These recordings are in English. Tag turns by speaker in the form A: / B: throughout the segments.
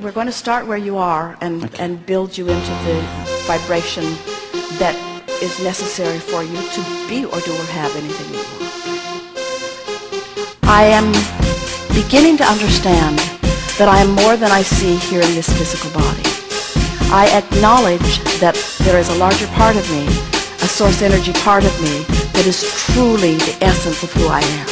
A: we're going to start where you are and build you into the vibration that is necessary for you to be or do or have anything you want. I am beginning to understand that I am more than I see here in this physical body. I acknowledge that there is a larger part of me, a source energy part of me, that is truly the essence of who I am.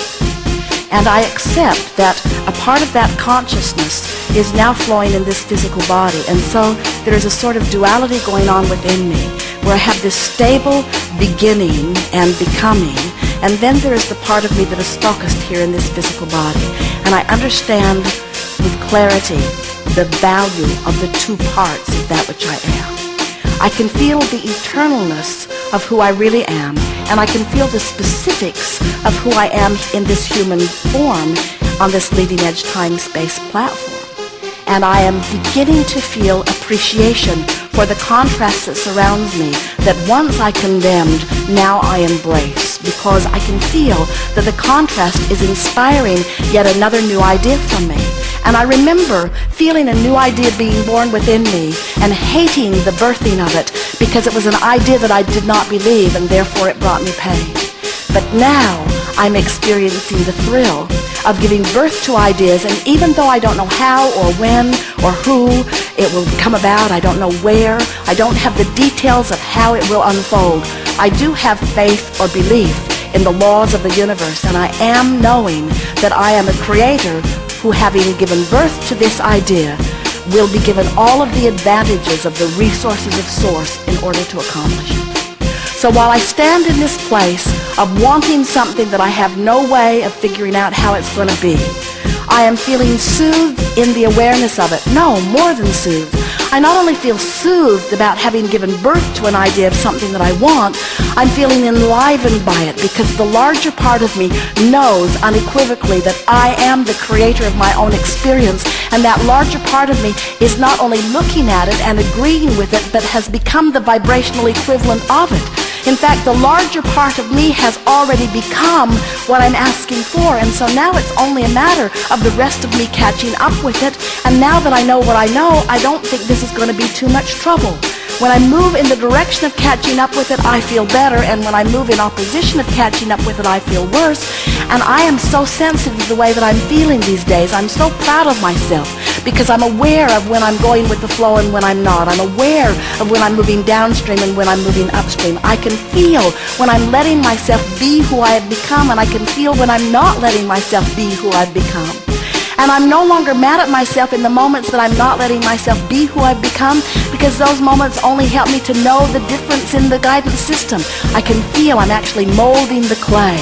A: And I accept that a part of that consciousness is now flowing in this physical body. And so there is a sort of duality going on within me, where I have this stable beginning and becoming, and then there is the part of me that is focused here in this physical body. And I understand with clarity the value of the two parts of that which I am. I can feel the eternalness of who I really am, and I can feel the specifics of who I am in this human form on this leading edge time-space platform. And I am beginning to feel appreciation for the contrast that surrounds me, that once I condemned, now I embrace, because I can feel that the contrast is inspiring yet another new idea from me. And I remember feeling a new idea being born within me and hating the birthing of it because it was an idea that I did not believe, and therefore it brought me pain. But now I'm experiencing the thrill of giving birth to ideas, and even though I don't know how or when or who it will come about, I don't know where, I don't have the details of how it will unfold, I do have faith or belief in the laws of the universe, and I am knowing that I am a creator who, having given birth to this idea, will be given all of the advantages of the resources of source in order to accomplish it. So while I stand in this place of wanting something that I have no way of figuring out how it's going to be, I am feeling soothed in the awareness of it. No, more than soothed. I not only feel soothed about having given birth to an idea of something that I want, I'm feeling enlivened by it, because the larger part of me knows unequivocally that I am the creator of my own experience, and that larger part of me is not only looking at it and agreeing with it, but has become the vibrational equivalent of it. In fact, the larger part of me has already become what I'm asking for, and so now it's only a matter of the rest of me catching up with it. And now that I know what I know, I don't think this is going to be too much trouble. When I move in the direction of catching up with it, I feel better, and when I move in opposition of catching up with it, I feel worse. And I am so sensitive to the way that I'm feeling these days. I'm so proud of myself, because I'm aware of when I'm going with the flow and when I'm not. I'm aware of when I'm moving downstream and when I'm moving upstream. I can feel when I'm letting myself be who I have become, and I can feel when I'm not letting myself be who I've become. And I'm no longer mad at myself in the moments that I'm not letting myself be who I've become, because those moments only help me to know the difference in the guidance system. I can feel I'm actually molding the clay.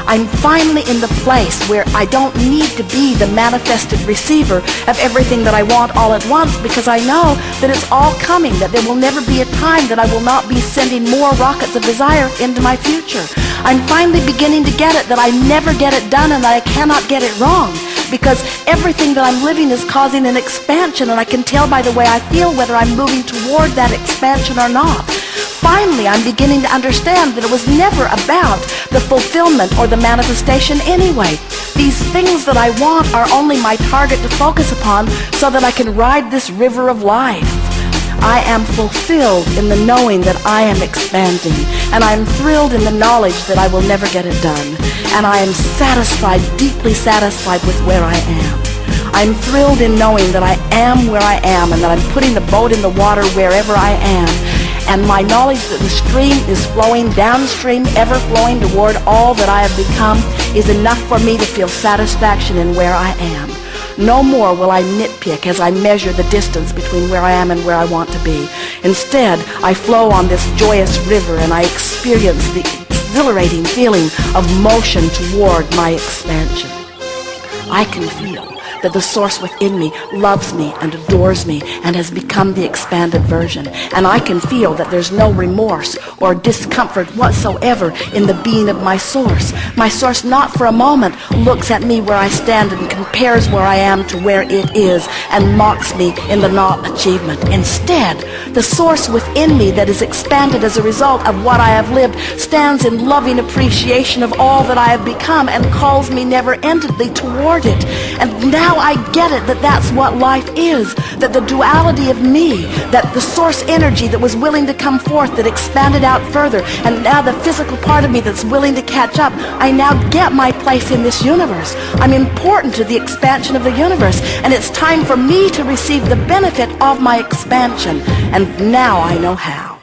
A: I'm finally in the place where I don't need to be the manifested receiver of everything that I want all at once, because I know that it's all coming, that there will never be a time that I will not be sending more rockets of desire into my future. I'm finally beginning to get it, that I never get it done and that I cannot get it wrong, because everything that I'm living is causing an expansion, and I can tell by the way I feel whether I'm moving toward that expansion or not. Finally, I'm beginning to understand that it was never about the fulfillment or the manifestation anyway. These things that I want are only my target to focus upon so that I can ride this river of life. I am fulfilled in the knowing that I am expanding, and I am thrilled in the knowledge that I will never get it done. And I am satisfied, deeply satisfied with where I am. I'm thrilled in knowing that I am where I am, and that I'm putting the boat in the water wherever I am. And my knowledge that the stream is flowing downstream, ever flowing toward all that I have become, is enough for me to feel satisfaction in where I am. No more will I nitpick as I measure the distance between where I am and where I want to be. Instead, I flow on this joyous river, and I experience the exhilarating feeling of motion toward my expansion. I can feel that the source within me loves me and adores me and has become the expanded version. And I can feel that there's no remorse or discomfort whatsoever in the being of my source. My source not for a moment looks at me where I stand and compares where I am to where it is and mocks me in the not achievement. Instead, the source within me that is expanded as a result of what I have lived stands in loving appreciation of all that I have become and calls me never-endedly toward it. And now now I get it, that that's what life is, that the duality of me, that the source energy that was willing to come forth, that expanded out further, and now the physical part of me that's willing to catch up, I now get my place in this universe. I'm important to the expansion of the universe, and it's time for me to receive the benefit of my expansion. And now I know how.